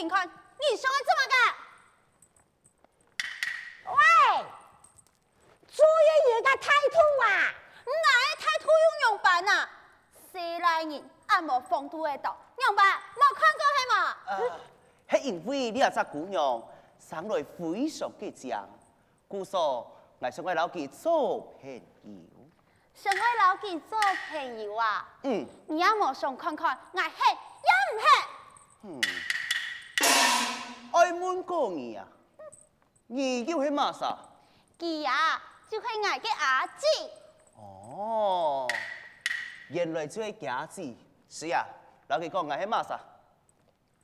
近看，你想要怎么个？喂，注意一个态度啊！哪个态度用办啊？西来人按无风度的道，用办冇看过系嘛？係因為你啊只姑娘生來非常嘅正，故所我想我老佢做朋友。想愛老記做朋友啊？嗯。你也冇想看看，我黑也唔黑？愛問過你啊，你又係乜啥？佢啊，就係我嘅阿姊。哦，原來就係假子。是啊，老佢講我係乜啥？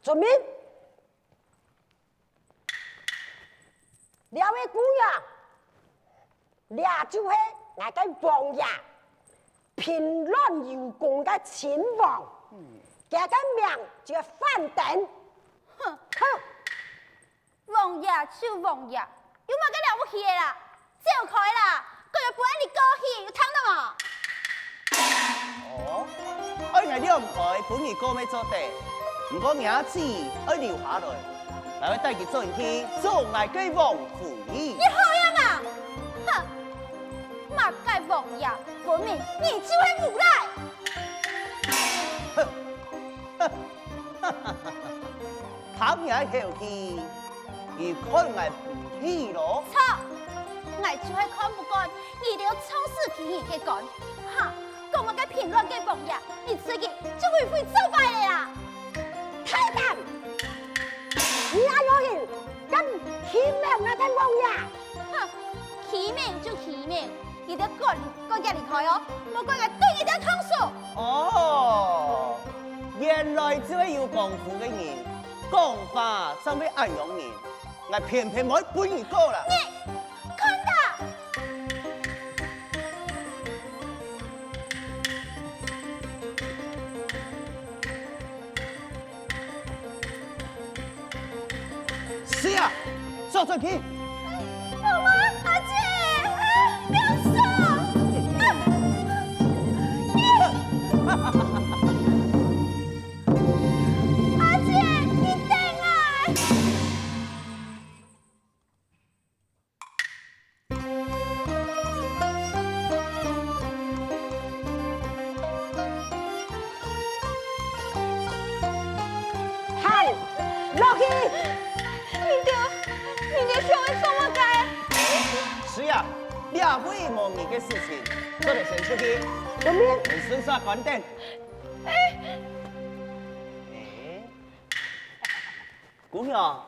準備，兩位姑娘，倆就係我嘅王爺，平亂有功嘅秦王，佢嘅名就係范等。哼，王爺就王爺，有乜嘅了不起的啦？走開啦！佢又不愛你過去，有聽到嘛？哦，愛我兩台本兒歌咩做地，唔過伢子愛留下來，我會帶佢做人去做我嘅王府你好呀嘛？哼，馬介王爺，分明你就係無賴。他也後去，而看我唔起咯。錯，我就係看不慣，一定要衝死佢嘅幹。哈，講我嘅評論嘅王爺，你自己就會會走敗嘅啦。太監，你也有人跟欺騙我嘅王爺？哼，欺騙就欺騙，一定要趕佢離開哦，冇趕佢對一定要通數。哦，原來只係有功夫嘅人。講話真係安容人，我偏偏冇本兒歌啦。你看他，是啊，坐上去。媽媽，阿姐，不要說。也會忘記嘅事情，都嚟成出去。做咩？你順手趕定。姑娘，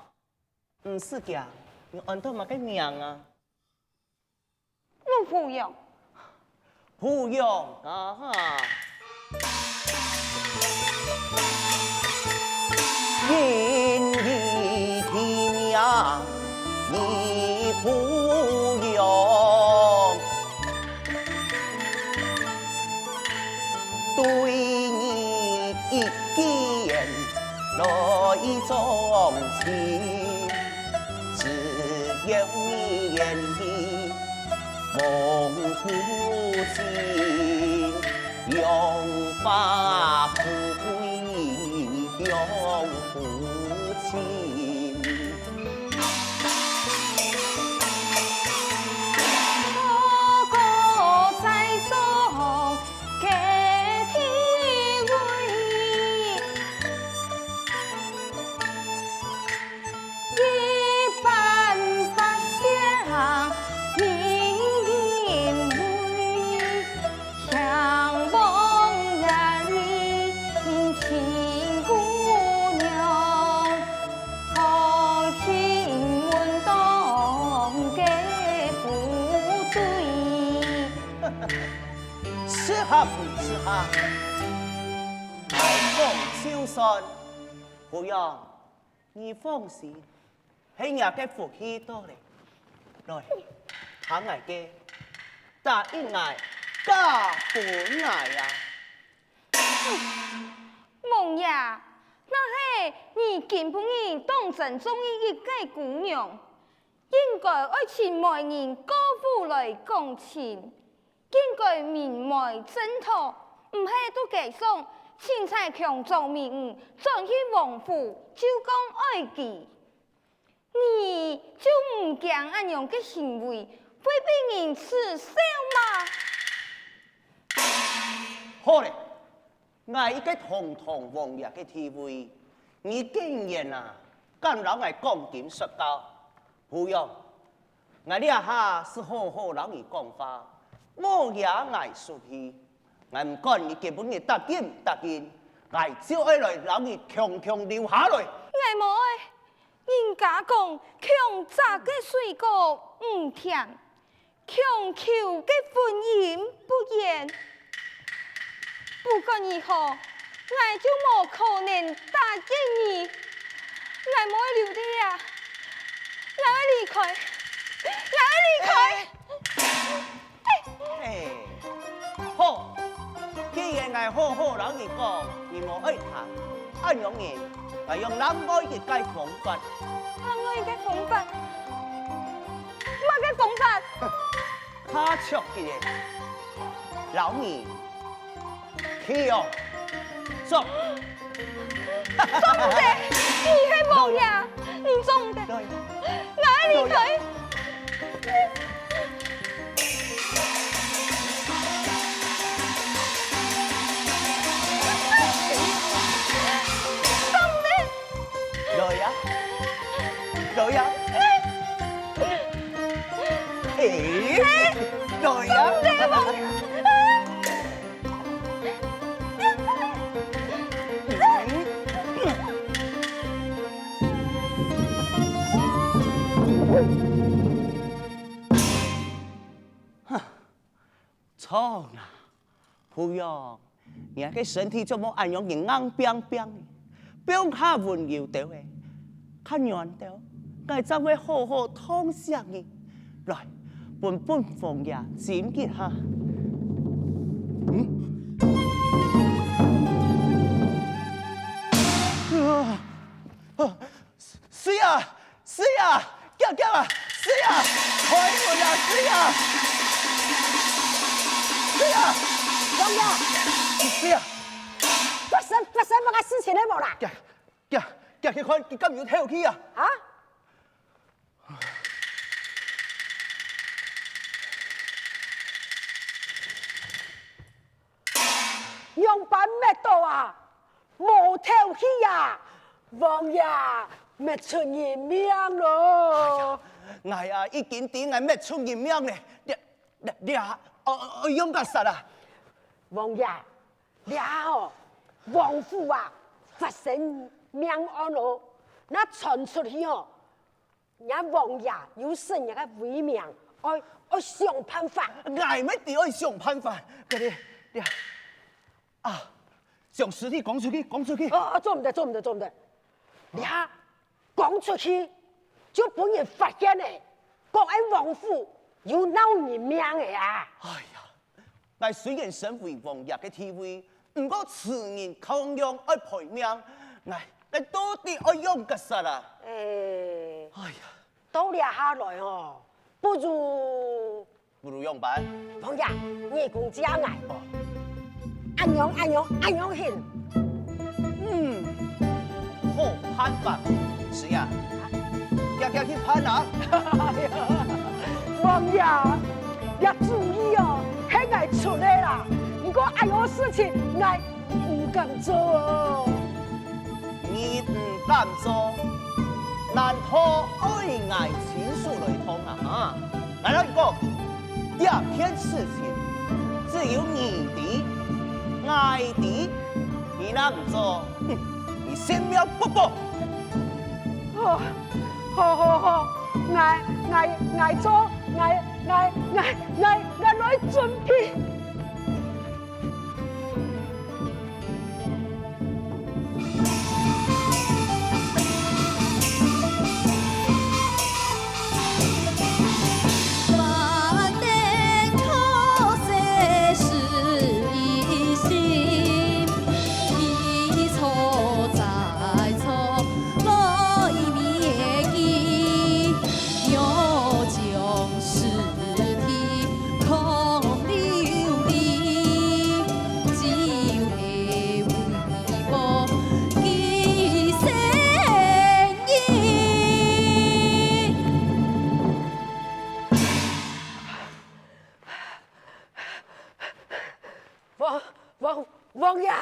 唔是嘅，你按到乜嘅名啊？陸芙蓉。芙蓉啊哈。因你的名，你芙蓉。對你一見來鍾情，只有你眼裡夢不盡，永發不歸，永不盡。芙蓉，你放心，喺我嘅福氣多咧，來，睇我嘅答應我嫁本嚟啊！夢呀，那係你根本人當真中意一個姑娘，應該愛情媒人高富來共情，應該明媒正途，唔係都計送。凊彩强壮民转去王府，就讲爱记。你就唔惊安样嘅行为会被人耻笑吗？好嘞，我一个堂堂王爷嘅地位，你竟然啊，敢让我讲金说教，不用，我呢下是好好让你讲话，我也爱说气，我唔管你基本嘅答应唔答应，我就爱来让你强强留下来。我无爱，人家讲强摘嘅水果唔甜，强求嘅婚姻不严。不管如何，我就无可能答应你。我唔会留你啊！我要离开，我要离开。哎，好，既然我好好让你讲，你无爱听，按样人，我用人爱嘅解方法。我嘅方法，乜嘅方法？卡错嘅，老二，去哦，走。做唔得，你係王爺，你做唔得，對我要離開。做唔得，來啊，來啊，來啊，王爺。錯啦，不用，你個身體怎麼按樣硬冰冰的，冰下温柔到嘅，看軟到，我就會好好痛錫你。來，本王爺檢結下。水啊，水啊，叫啊，水啊，開門啊，水啊！水啊！王爺，水啊！發生乜嘅事情咧冇啦？去看，佢咁有跳起啊！啊？樣板咩到啊？冇跳起啊！王爺，咩出人命咯？哎呀，已經點係咩出人命咧？你用個實啊！王爺，你哦，王府啊，發生命案咯，那傳出去哦，人家王爺有生人嘅威名，我想辦法。挨乜地愛想辦法？嗰啲啊，將屍體講出去。哦，做唔得。你睇講出去，就俾人發現咧，講喺王府有鬧人命嘅啊！哎呀，我雖然身為王爺嘅地位，唔過此人抗用愛賠命，我到底愛用個實啊？哎呀，到了下來哦，不如用辦。王爺，你公家愛，按樣行。好辦法，是呀，叫去攀啊！王爺，要注意哦，係我出嚟啦。如果還有事情，我唔敢做哦。你唔敢做，難拖愛愛情書來通啊！來了一個，第二件事情，只有你的愛的，你那唔做，你先秒不保。好，我做，我來準備。王爷，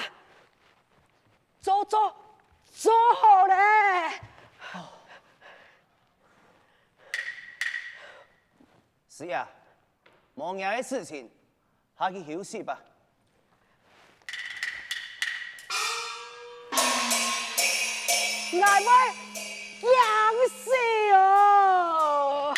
做好嘞！是呀，忙人的事情，下去休息吧。俺们养死哦！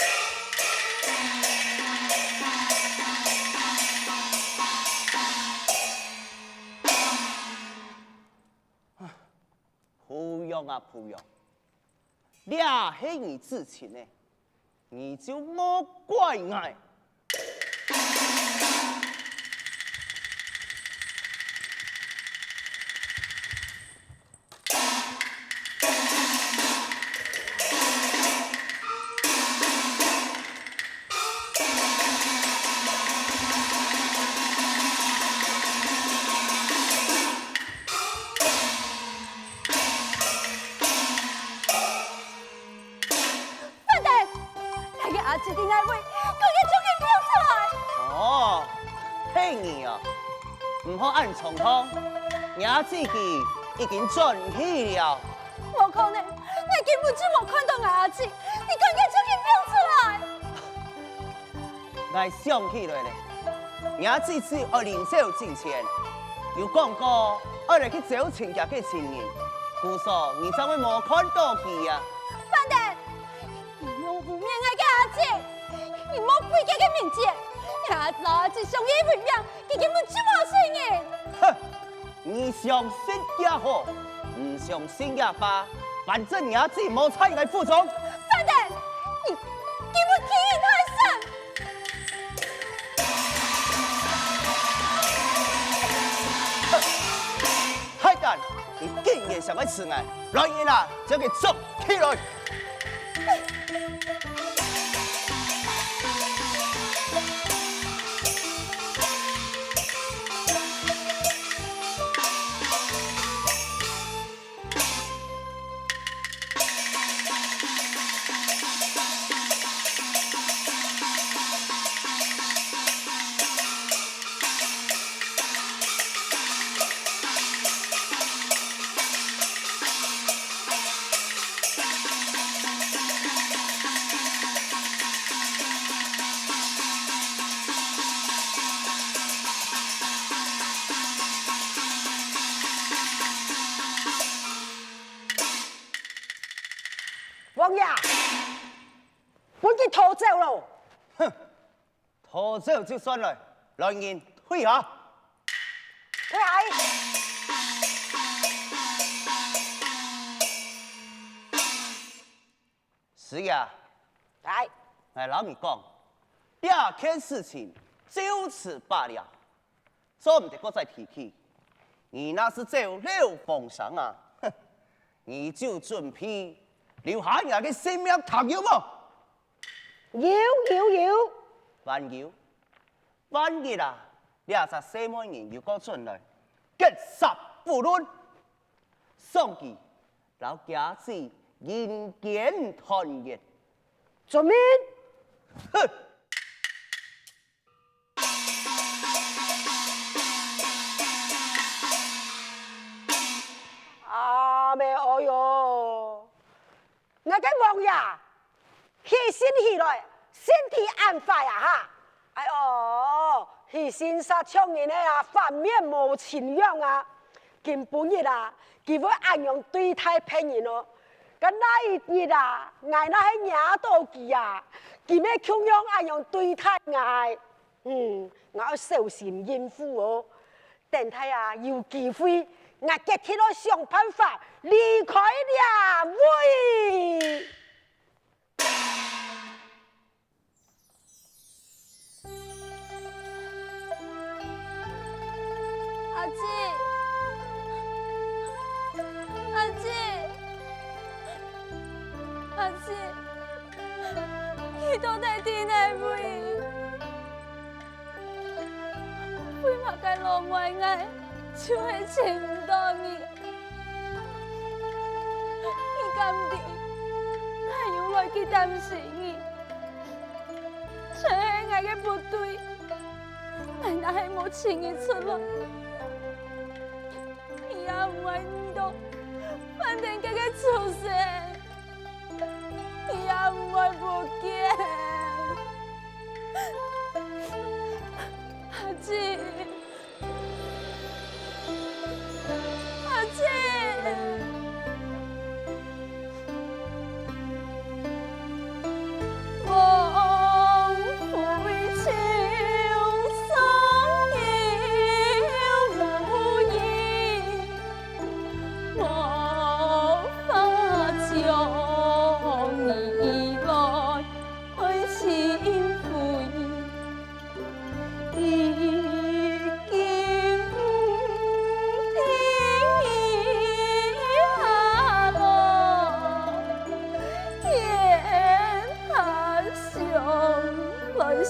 不用啊，不用。俩是你之前呢，你就莫怪我。一定爱为，佢嘅足球表出来。哦，嘿你啊，唔好按重通，伢自己已經準起了。冇可能，我根本就冇看到牙子，你講嘅足球表出來。我想起來咧，伢自己我臨走之前，有講過我嚟去找親家嘅親人，故說你怎會冇看到佢啊？反正，你用污蔑我嘅牙子，你冇背佢嘅名字，牙老子上一回命，佢根本就冇信任。哼，你相信也好，唔相信也罷，反正伢自己冇參與服從。反正，你根本欺人太甚。海膽，你竟然想要吃我，來人啦，將佢捉起來！王爺，本佢逃走咯。哼，逃走就算了，來人退下。佢係是呀，係我老你講，這件事情就此罷了，做唔得我再提起。你那是走漏風聲啊！哼，你就準備留下人嘅性命談要麼？要，萬一啊，兩隻西門人要過進來，結殺不論，送佢老家子人間團圓。做咩？哼！啊咩哎呦！我嘅王爺起身起來，身體安壞啊哈！哎呦，起身殺搶人啊，反面無情樣啊！根本日啊，佢會按樣對待別人咯。咁那一日啊，我那係惹到佢啊，佢咩咁樣按樣對待我？我要小心應付哦。等他啊有機會，我決定要想辦法離開了喂。阿姊，你到底喺哪位？為乜嘅老妹愛就係請唔到你？你敢啲，我要來去擔心你。這係我嘅不對，我係冇請你出來。唔爱遇到饭店家嘅出现，伊也唔爱不见。阿姐，阿姐。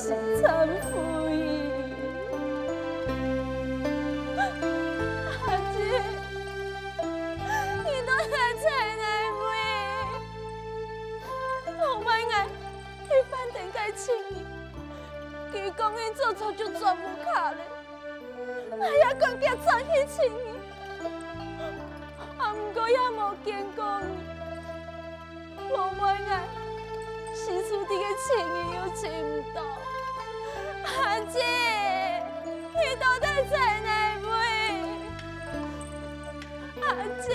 是忏悔，阿姐，你都在在哪位？老板爱去饭店该请你，佢讲你做错就转不卡咧，哎呀，讲叫早去请你，啊，不过也无见过你，老板爱。是处地嘅情谊又请唔到，阿姐，你到底在哪位？阿姐。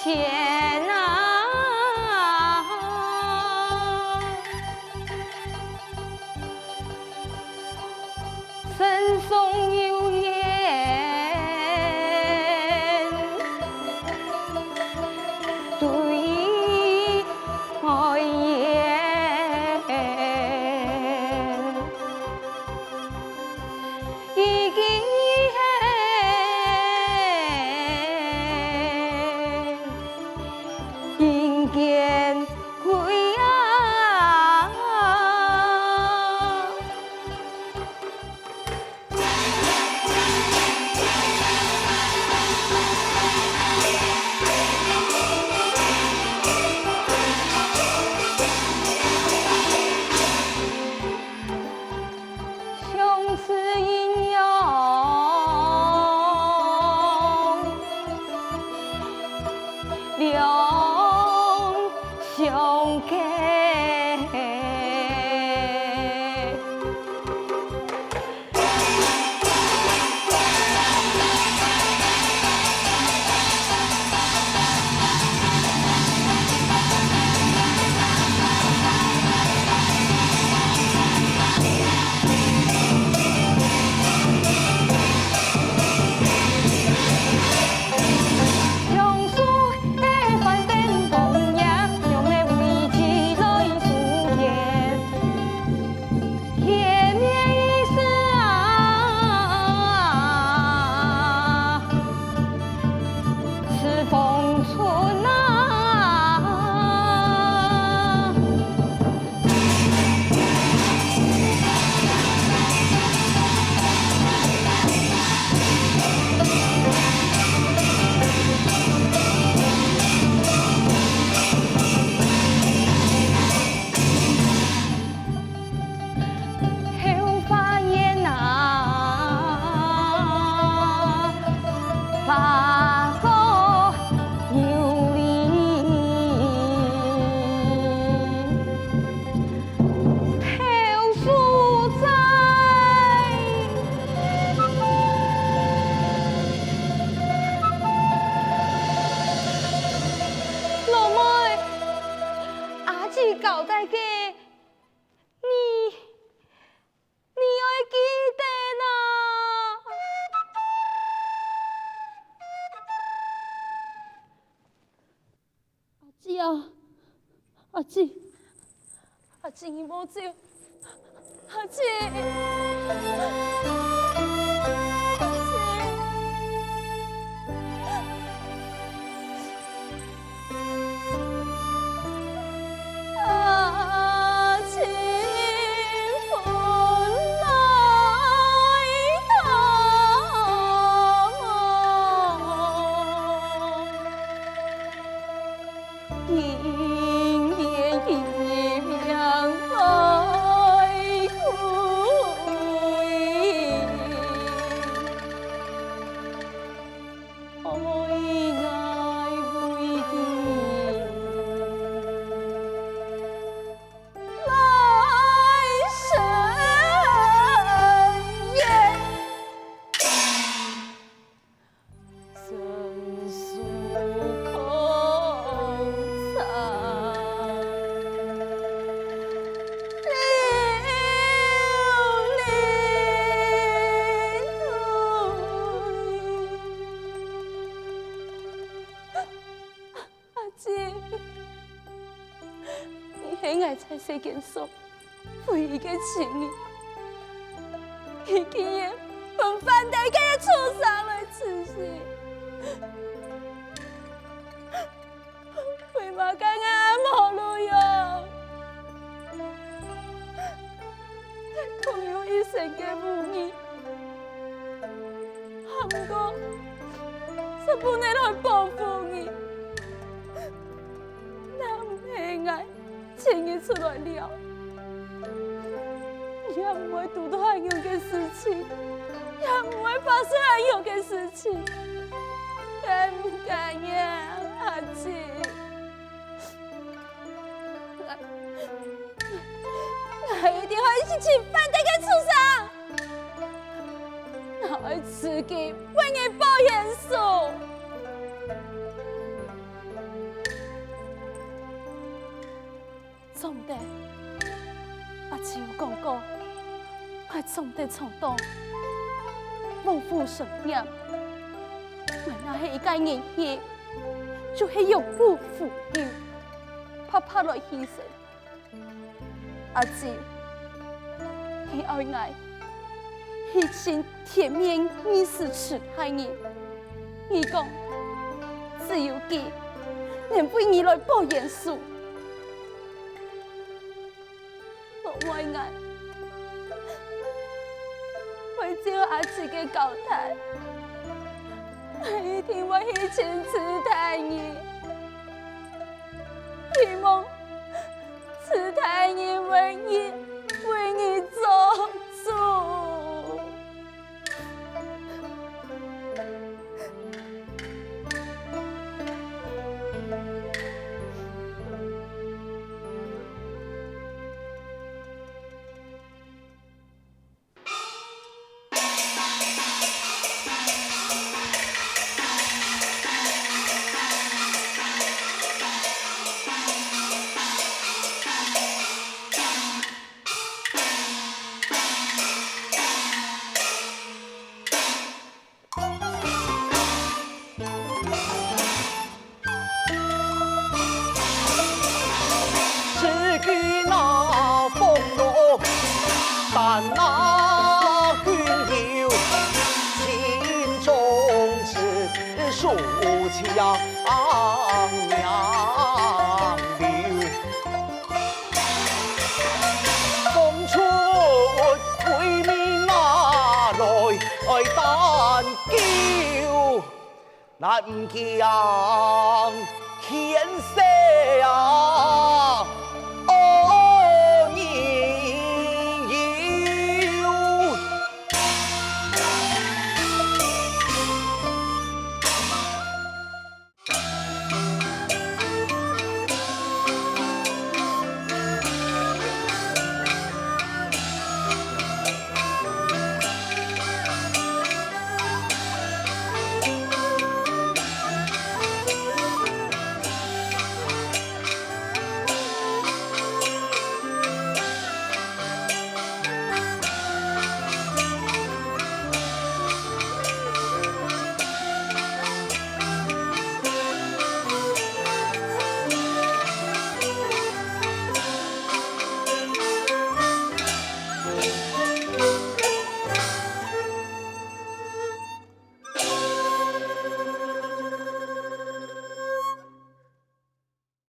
天啊，声颂有言，对爱言，已经。见归啊！相思阴阳，相隔。交代给你，你要记得呐。阿姊啊，阿姊，阿姊你无走，阿姊。在世间上唯一的情谊，伊竟然分翻地给他出生来此事，为嘛敢俺无路用？空有一生的母义，不过是不能来报复你，那唔系爱。情谊出来了，也唔会遇到那样嘅事情，也唔会发生那样嘅事情。我唔敢呀，阿姐，我一定会去请反对嘅畜生，我会自己为你报严肃。总得，阿姊有讲过，我总得从当忘父顺念，我那是一个人气，就是用不负义，怕来牺牲。阿姊，你爱我，一心铁面你是痴害你，你讲只有佢能为你来报严肃。我爱，为照阿姊嘅交代，我一定会去亲自待你，希望慈太你为你做主。但那君有心中只数强杨柳，风出归命那来担救，南疆天色啊！